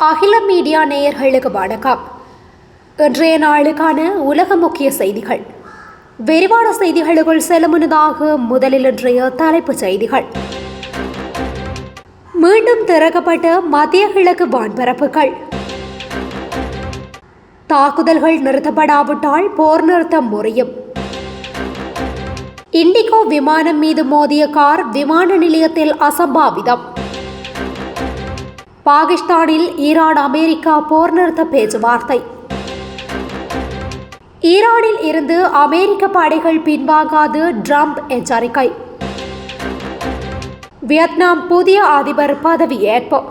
அகில மீடியா நேயர்களுக்கு வணக்கம். இன்றைய நாளுக்கான உலக முக்கிய செய்திகள். விரிவான செய்திகளுக்குள் செல்லும் முன்னதாக முதலில் இன்றைய தலைப்புச் செய்திகள். மீண்டும் திறக்கப்பட்ட மத்திய கிழக்கு வான்பரப்புகள். தாக்குதல்கள் நிறுத்தப்படாவிட்டால் போர் நிறுத்தம் முறையும். இண்டிகோ விமானம் மீது மோதிய கார் விமான நிலையத்தில் அசம்பாவிதம். பாகிஸ்தானில் ஈரான் அமெரிக்கா போர் நிறுத்த பேச்சுவார்த்தை. ஈரானில் இருந்து அமெரிக்க படைகள் பின்வாங்காது ட்ரம்ப் எச்சரிக்கை. வியட்நாம் புதிய அதிபர் பதவியேற்பு.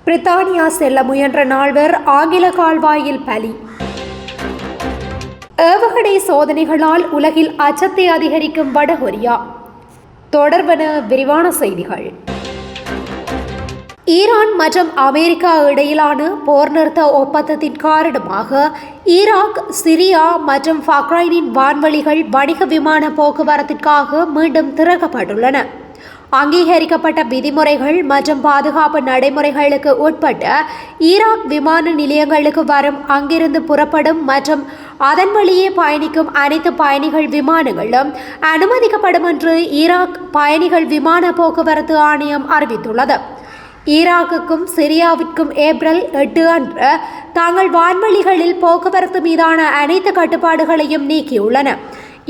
பிரித்தானியா செல்ல முயன்ற நால்வர் ஆங்கில கால்வாயில் பலி. ஏவுகணை சோதனைகளால் உலகில் அச்சத்தை அதிகரிக்கும் வடகொரியா. தொடர்பென விரிவான செய்திகள். ஈரான் மற்றும் அமெரிக்கா இடையிலான போர் நிறுத்த ஒப்பந்தத்தின் காரணமாக ஈராக், சிரியா மற்றும் பஹ்ரைனின் வான்வழிகள் வணிக விமான போக்குவரத்திற்காக மீண்டும் திறக்கப்பட்டுள்ளன. அங்கீகரிக்கப்பட்ட விதிமுறைகள் மற்றும் பாதுகாப்பு நடைமுறைகளுக்கு உட்பட்ட ஈராக் விமான நிலையங்களுக்கு வரும், அங்கிருந்து புறப்படும் மற்றும் அதன் வழியே பயணிக்கும் அனைத்து பயணிகள் விமானங்களும் அனுமதிக்கப்படும் என்று ஈராக் பயணிகள் விமான போக்குவரத்து ஆணையம் அறிவித்துள்ளது. ஈராக்குக்கும் சிரியாவிற்கும் ஏப்ரல் 8 அன்று தாங்கள் வான்வெளிகளில் போக்குவரத்து மீதான அனைத்து கட்டுப்பாடுகளையும் நீக்கியுள்ளன.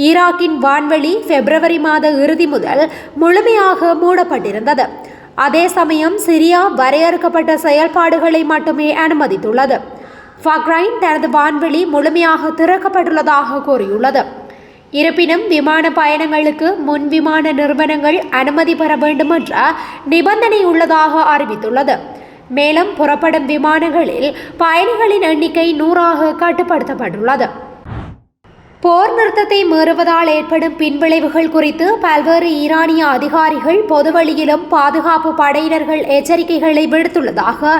ஈராக்கின் வான்வெளி பிப்ரவரி மாத இறுதி முதல் முழுமையாக மூடப்பட்டிருந்தது. அதே சமயம் சிரியா வரையறுக்கப்பட்ட செயல்பாடுகளை மட்டுமே அனுமதித்துள்ளது. பஹ்ரைன் தனது வான்வெளி முழுமையாக திறக்கப்பட்டுள்ளதாக கூறியுள்ளது. இருப்பினும் விமான பயணங்களுக்கு முன் விமான நிறுவனங்கள் அனுமதி பெற வேண்டும் என்ற நிபந்தனை உள்ளதாக அறிவித்துள்ளது. மேலும் புறப்படும் விமானங்களில் பயணிகளின் எண்ணிக்கை 100ஆக கட்டுப்படுத்தப்பட்டுள்ளது. போர் நிறுத்தத்தை மீறுவதால் ஏற்படும் பின்விளைவுகள் குறித்து பல்வேறு ஈரானிய அதிகாரிகள் பொதுவெளியிலும் பாதுகாப்பு படையினர்கள் எச்சரிக்கைகளை விடுத்துள்ளதாக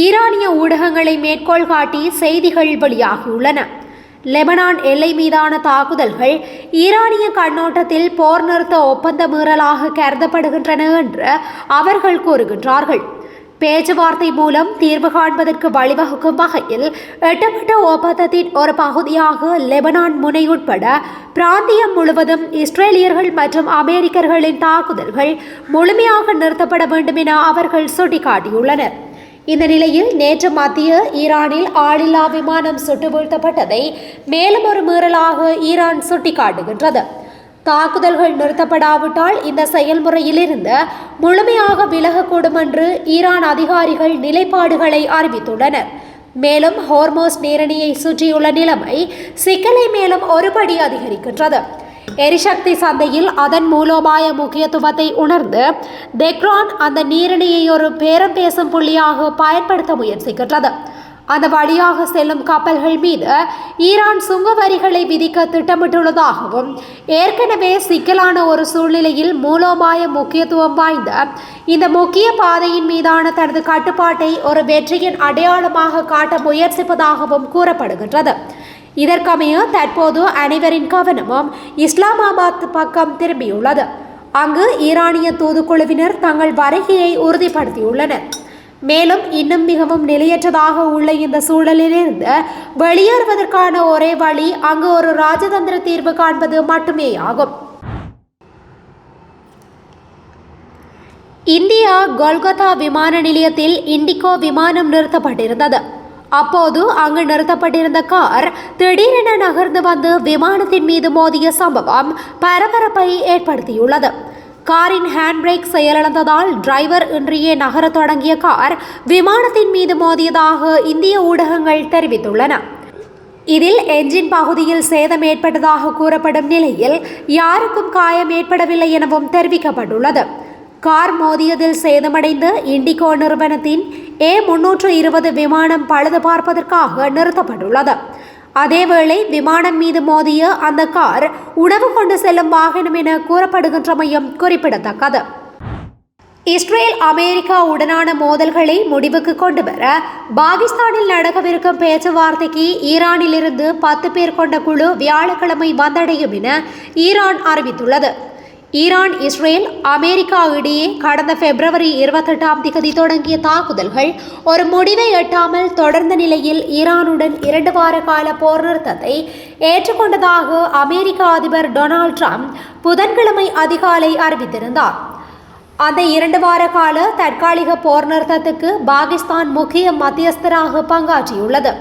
ஈரானிய ஊடகங்களை மேற்கோள் காட்டி செய்திகள் வெளியாகியுள்ளன. லெபனான் எல்லை மீதான தாக்குதல்கள் ஈரானிய கண்ணோட்டத்தில் போர் நிறுத்த ஒப்பந்த மீறலாக கருதப்படுகின்றன என்று அவர்கள் கூறுகின்றார்கள். பேச்சுவார்த்தை மூலம் தீர்வு காண்பதற்கு வழிவகுக்கும் வகையில் எட்டப்பட்ட ஒப்பந்தத்தின் ஒரு பகுதியாக லெபனான் முனை உட்பட பிராந்தியம் முழுவதும் இஸ்ரேலியர்கள் மற்றும் அமெரிக்கர்களின் தாக்குதல்கள் முழுமையாக நிறுத்தப்பட வேண்டும் என அவர்கள் சுட்டிக்காட்டியுள்ளனர். இந்த நிலையில் நேற்று மத்திய ஈரானில் ஆளில்லா விமானம் சுட்டு வீழ்த்தப்பட்டதை மேலும் ஒரு மீறலாக ஈரான் சுட்டிக்காட்டுகின்றது. தாக்குதல்கள் நிறுத்தப்படாவிட்டால் இந்த செயல்முறையிலிருந்து முழுமையாக விலகக்கூடும் என்று ஈரான் அதிகாரிகள் நிலைப்பாடுகளை அறிவித்துள்ளனர். மேலும் ஹோர்மோஸ் நீரிணையை சுற்றியுள்ள நிலைமை சிக்கலை மேலும் ஒருபடி அதிகரிக்கின்றது. எரிசக்தி சந்தையில் அதன் மூலோபாய முக்கியத்துவத்தை உணர்ந்து தெஹ்ரான் அந்த நீரிணையை ஒரு பேரம் பேசும் புள்ளியாக பயன்படுத்த முயற்சிக்கின்றது. அந்த வழியாக செல்லும் கப்பல்கள் மீது ஈரான் சுங்க வரிகளை விதிக்க திட்டமிட்டுள்ளதாகவும், ஏற்கனவே சிக்கலான ஒரு சூழ்நிலையில் மூலோபாய முக்கியத்துவம் வாய்ந்த இந்த முக்கிய பாதையின் மீதான தனது கட்டுப்பாட்டை ஒரு வெற்றியின் அடையாளமாக காட்ட முயற்சிப்பதாகவும் கூறப்படுகின்றது. இதற்கமைய தற்போது அனைவரின் கவனமும் இஸ்லாமாபாத் பக்கம் திரும்பியுள்ளது. அங்கு ஈரானிய தூதுக்குழுவினர் தங்கள் வருகையை உறுதிப்படுத்தியுள்ளனர். மேலும் இன்னும் மிகவும் நிலையற்றதாக உள்ள இந்த சூழலிலிருந்து வெளியேறுவதற்கான ஒரே வழி அங்கு ஒரு ராஜதந்திர தீர்வு காண்பது மட்டுமேயாகும். இந்தியா கொல்கத்தா விமான நிலையத்தில் இண்டிகோ விமானம் நிறுத்தப்பட்டிருந்தது. அப்போது அங்கு நிறுத்தப்பட்டிருந்த கார் திடீரென நகர்ந்து வந்து விமானத்தின் மீது மோதிய சம்பவம் பரபரப்பை ஏற்படுத்தியுள்ளது. காரின் ஹேண்ட் பிரேக் செயலிழந்ததால் டிரைவர் இன்றியே நகர தொடங்கிய கார் விமானத்தின் மீது மோதியதாக இந்திய ஊடகங்கள் தெரிவித்துள்ளன. இதில் என்ஜின் பகுதியில் சேதம் ஏற்பட்டதாக கூறப்படும் நிலையில் யாருக்கும் காயம் ஏற்படவில்லை எனவும் தெரிவிக்கப்பட்டுள்ளது. கார் மோதியதில் சேதமடைந்த இண்டிகோ நிறுவனத்தின் A320 விமானம் பழுது பார்ப்பதற்காக நிறுத்தப்பட்டுள்ளது. அதேவேளை விமானம் மீது மோதிய அந்த கார் உணவு கொண்டு செல்லும் வாகனம் என கூறப்படுகின்றமையும் குறிப்பிடத்தக்கது. இஸ்ரேல் அமெரிக்கா உடனான மோதல்களை முடிவுக்கு கொண்டு வர பாகிஸ்தானில் நடக்கவிருக்கும் பேச்சுவார்த்தைக்கு ஈரானிலிருந்து 10 பேர் கொண்ட குழு வியாழக்கிழமை வந்தடையும் என ஈரான் அறிவித்துள்ளது. ஈரான், இஸ்ரேல், அமெரிக்கா இடையே கடந்த பிப்ரவரி 28 தொடங்கிய தாக்குதல்கள் ஒரு முடிவை எட்டாமல் தொடர்ந்த நிலையில் ஈரானுடன் 2 வார கால போர் நிறுத்தத்தை ஏற்றுக்கொண்டதாக அமெரிக்க அதிபர் டொனால்ட் ட்ரம்ப் புதன்கிழமை அதிகாலை அறிவித்திருந்தார். அந்த 2 வார கால தற்காலிக போர் நிறுத்தத்துக்கு பாகிஸ்தான் முக்கிய மத்தியஸ்தராக பங்காற்றியுள்ளது.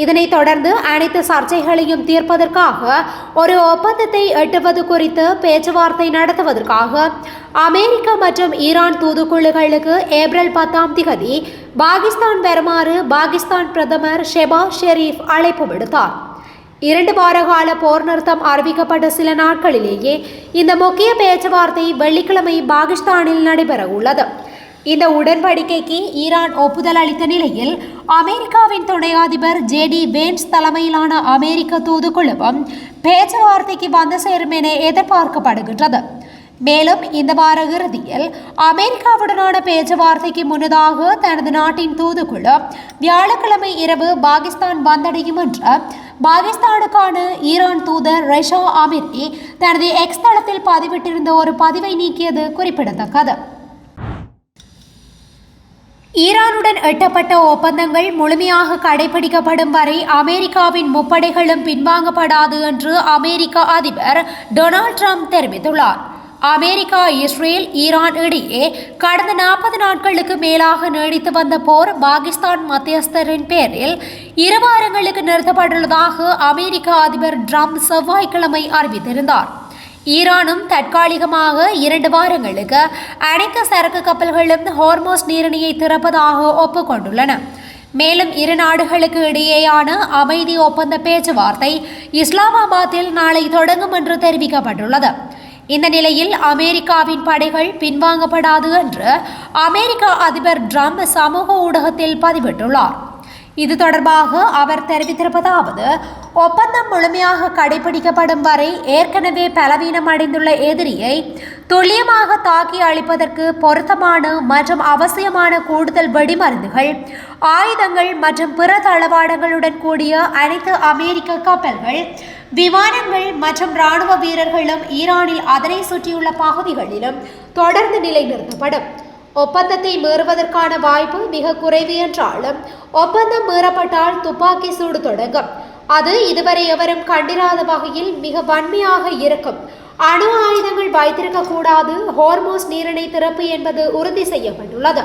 இதனைத் தொடர்ந்து அனைத்து சர்ச்சைகளையும் தீர்ப்பதற்காக ஒரு ஒப்பந்தத்தை எட்டுவது குறித்து பேச்சுவார்த்தை நடத்துவதற்காக அமெரிக்கா மற்றும் ஈரான் தூதுக்குழுக்களுக்கு ஏப்ரல் 10 பாகிஸ்தான் வருமாறு பாகிஸ்தான் பிரதமர் ஷெபாஸ் ஷெரீப் அழைப்பு விடுத்தார். 2 வார கால போர் நிறுத்தம் அறிவிக்கப்பட்ட சில நாட்களிலேயே இந்த முக்கிய பேச்சுவார்த்தை வெள்ளிக்கிழமை பாகிஸ்தானில் நடைபெற உள்ளது. இந்த உடன்படிக்கைக்கு ஈரான் ஒப்புதல் அளித்த நிலையில் அமெரிக்காவின் துணை அதிபர் ஜேடி வேன்ஸ் தலைமையிலான அமெரிக்க தூதுக்குழுவும் பேச்சுவார்த்தைக்கு வந்து சேரும் என எதிர்பார்க்கப்படுகின்றது. மேலும் இந்த வார இறுதியில் அமெரிக்காவுடனான பேச்சுவார்த்தைக்கு முன்னதாக தனது நாட்டின் தூதுக்குழு வியாழக்கிழமை இரவு பாகிஸ்தான் வந்தடையும் என்று பாகிஸ்தானுக்கான ஈரான் தூதர் ரெஷா அமிரி தனது எக்ஸ் தளத்தில் பதிவிட்டிருந்த ஒரு பதிவை நீக்கியது குறிப்பிடத்தக்கது. ஈரானுடன் எட்டப்பட்ட ஒப்பந்தங்கள் முழுமையாக கடைபிடிக்கப்படும் வரை அமெரிக்காவின் முப்படைகளும் பின்வாங்கப்படாது என்று அமெரிக்க அதிபர் டொனால்ட் ட்ரம்ப் தெரிவித்துள்ளார். அமெரிக்கா, இஸ்ரேல், ஈரான் இடையே கடந்த 40 நாட்களுக்கு மேலாக நீடித்து வந்த போர் பாகிஸ்தான் மத்தியஸ்தரின் பேரில் 2 வாரங்களுக்கு நிறுத்தப்பட்டுள்ளதாக அமெரிக்க அதிபர் ட்ரம்ப் செவ்வாய்க்கிழமை அறிவித்திருந்தார். ஈரானும் தற்காலிகமாக 2 வாரங்களுக்கு அனைத்து சரக்கு கப்பல்களும் ஹோர்மோஸ் நீரிணையை திறப்பதாக ஒப்புக்கொண்டுள்ளன. மேலும் 2 நாடுகளுக்கு இடையேயான அமைதி ஒப்பந்த பேச்சுவார்த்தை இஸ்லாமாபாத்தில் நாளை தொடங்கும் என்று தெரிவிக்கப்பட்டுள்ளது. இந்த நிலையில் அமெரிக்காவின் படைகள் பின்வாங்கப்படாது என்று அமெரிக்க அதிபர் ட்ரம்ப் சமூக ஊடகத்தில் பதிவிட்டுள்ளார். இது தொடர்பாக அவர் தெரிவித்திருப்பதாவது, ஒப்பந்தம் முழுமையாக கடைபிடிக்கப்படும் வரை ஏற்கனவே பலவீனம் அடைந்துள்ள எதிரியை துல்லியமாக தாக்கி அழிப்பதற்கு பொருத்தமான மற்றும் அவசியமான கூடுதல் வெடிமருந்துகள், ஆயுதங்கள் மற்றும் பிற தளவாடங்களுடன் கூடிய அனைத்து அமெரிக்க கப்பல்கள், விமானங்கள் மற்றும் இராணுவ வீரர்களும் ஈரானில் அதனை சுற்றியுள்ள பகுதிகளிலும் தொடர்ந்து நிலைநிறுத்தப்படும். ஒப்பந்தத்தை மீறுவதற்கான வாய்ப்பு மிக குறைவு என்றாலும் ஒப்பந்தம் மீறப்பட்டால் துப்பாக்கி சூடு தொடங்கும். அது இதுவரை எவரும் கண்டிராத வகையில் மிக வன்மையாக இருக்கும். அணு ஆயுதங்கள் வைத்திருக்க கூடாது. ஹோர்மோஸ் நீரிணை திறப்பு என்பது உறுதி செய்யப்பட்டுள்ளது.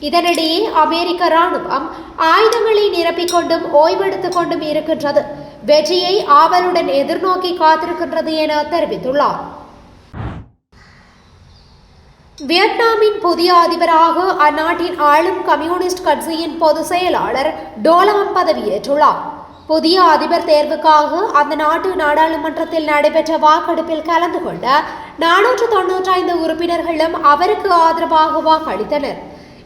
இதனிடையே அமெரிக்க இராணுவம் ஆயுதங்களை நிரப்பிக்கொண்டும் ஓய்வெடுத்துக் கொண்டும் இருக்கின்றது. வெற்றியை ஆவலுடன் எதிர்நோக்கி காத்திருக்கின்றது என தெரிவித்துள்ளார். வியட்நாமின் புதிய அதிபராக அந்நாட்டின் ஆளும் கம்யூனிஸ்ட் கட்சியின் பொதுச் செயலாளர் டோலாம் பதவியேற்றுள்ளார். புதிய அதிபர் தேர்வுக்காக அந்த நாட்டு நாடாளுமன்றத்தில் நடைபெற்ற வாக்கெடுப்பில் கலந்து கொண்ட 495 உறுப்பினர்களும் அவருக்கு ஆதரவாக வாக்களித்தனர்.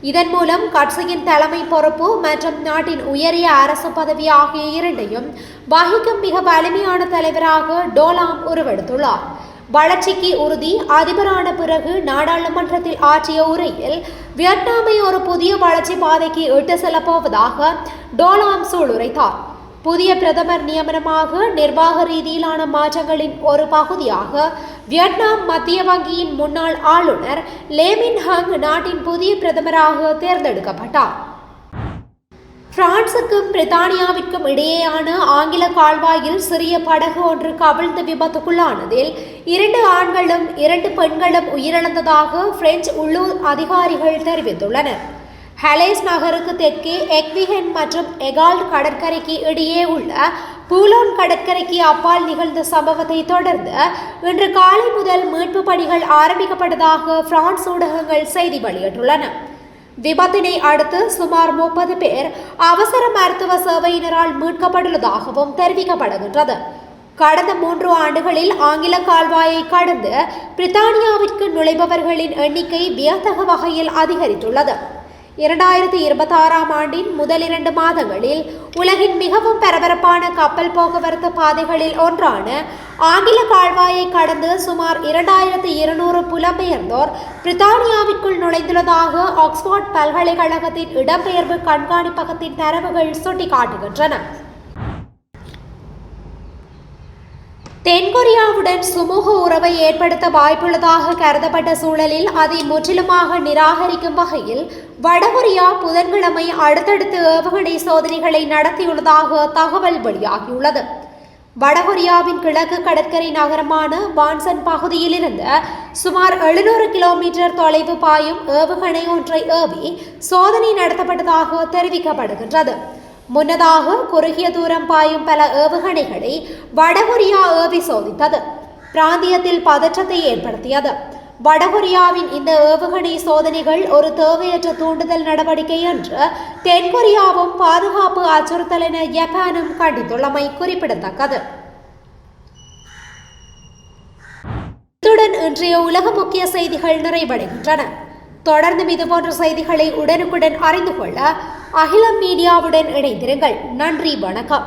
இதன் மூலம் கட்சியின் தலைமை பொறுப்பு மற்றும் நாட்டின் உயரிய அரசு பதவி ஆகிய இரண்டையும் வகிக்கும் மிக வலிமையான தலைவராக டோலாம் உருவெடுத்துள்ளார். வளர்ச்சிக்கு உறுதி. அதிபரான பிறகு நாடாளுமன்றத்தில் ஆற்றிய உரையில் வியட்நாமை ஒரு புதிய வளர்ச்சி பாதைக்கு இட்டு செல்லப்போவதாக டோலாம் சூளுரைத்தார். புதிய பிரதமர் நியமனமாக நிர்வாக ரீதியிலான மாற்றங்களின் ஒரு பகுதியாக வியட்நாம் மத்திய வங்கியின் முன்னாள் ஆளுநர் லே மின் ஹங் நாட்டின் புதிய பிரதமராக தேர்ந்தெடுக்கப்பட்டார். பிரான்சுக்கும் பிரித்தானியாவிற்கும் இடையேயான ஆங்கில கால்வாயில் சிறிய படகு ஒன்று கவிழ்ந்து விபத்துக்குள்ளானதில் 2 ஆண்களும் 2 பெண்களும் உயிரிழந்ததாக பிரெஞ்சு உள்ளூர் அதிகாரிகள் தெரிவித்துள்ளனர். ஹலேஸ் நகருக்கு தெற்கே எக்விஹென் மற்றும் எகால்ட் கடற்கரைக்கு இடையே உள்ள பூலோன் கடற்கரைக்கு அப்பால் நிகழ்ந்த சம்பவத்தை தொடர்ந்து இன்று காலை முதல் மீட்பு பணிகள் ஆரம்பிக்கப்பட்டதாக பிரான்ஸ் ஊடகங்கள் செய்தி வெளியிட்டுள்ளன. விபத்தினை அடுத்து சுமார் 30 பேர் அவசர மருத்துவ சேவையினரால் மீட்கப்பட்டுள்ளதாகவும் தெரிவிக்கப்படுகின்றது. கடந்த 3 ஆண்டுகளில் ஆங்கில கால்வாயை கடந்து பிரித்தானியாவிற்கு நுழைபவர்களின் எண்ணிக்கை வியத்தகு வகையில் அதிகரித்துள்ளது. 2026ஆம் ஆண்டின் முதல் 2 மாதங்களில் உலகின் மிகவும் பரபரப்பான கப்பல் போக்குவரத்து பாதைகளில் ஒன்றான ஆங்கில கால்வாயை கடந்து சுமார் 2200 புலம்பெயர்ந்தோர் பிரித்தானியாவிற்குள் நுழைந்துள்ளதாக ஆக்ஸ்போர்ட் பல்கலைக்கழகத்தின் இடம்பெயர்வு கண்காணிப்பகத்தின் தரவுகள் சுட்டிக்காட்டுகின்றன. தென்கொரியாவுடன் சுமூக உறவை ஏற்படுத்த வாய்ப்புள்ளதாக கருதப்பட்ட சூழலில் அதை முற்றிலுமாக நிராகரிக்கும் வகையில் வடகொரியா புதன்கிழமை அடுத்தடுத்து ஏவுகணை சோதனைகளை நடத்தியுள்ளதாக தகவல் வெளியாகியுள்ளது. வடகொரியாவின் கிழக்கு கடற்கரை நகரமான வான்சன் பகுதியிலிருந்து சுமார் 700 கிலோமீட்டர் தொலைவு பாயும் ஏவுகணை ஒன்றை ஏவி சோதனை நடத்தப்பட்டதாக தெரிவிக்கப்படுகின்றது. முன்னதாக குறுகிய தூரம் பாயும் பல ஏவுகணைகளை வடகொரியா ஏவி சோதித்தது பிராந்தியத்தில் பதற்றத்தை ஏற்படுத்தியது. வடகொரியாவின் இந்த ஏவுகணை சோதனைகள் ஒரு தேவையற்ற தூண்டுதல் நடவடிக்கை என்று தென்கொரியாவும் பாதுகாப்பு அச்சுறுத்தல் என ஜப்பானும் கண்டித்துள்ளமை குறிப்பிடத்தக்கது. இத்துடன் இன்றைய உலக முக்கிய செய்திகள் நிறைவடைகின்றன. தொடர்ந்து இதுபோன்ற செய்திகளை உடனுக்குடன் அறிந்து கொள்ள அகிலம் மீடியாவுடன் இணைந்திருங்கள். நன்றி, வணக்கம்.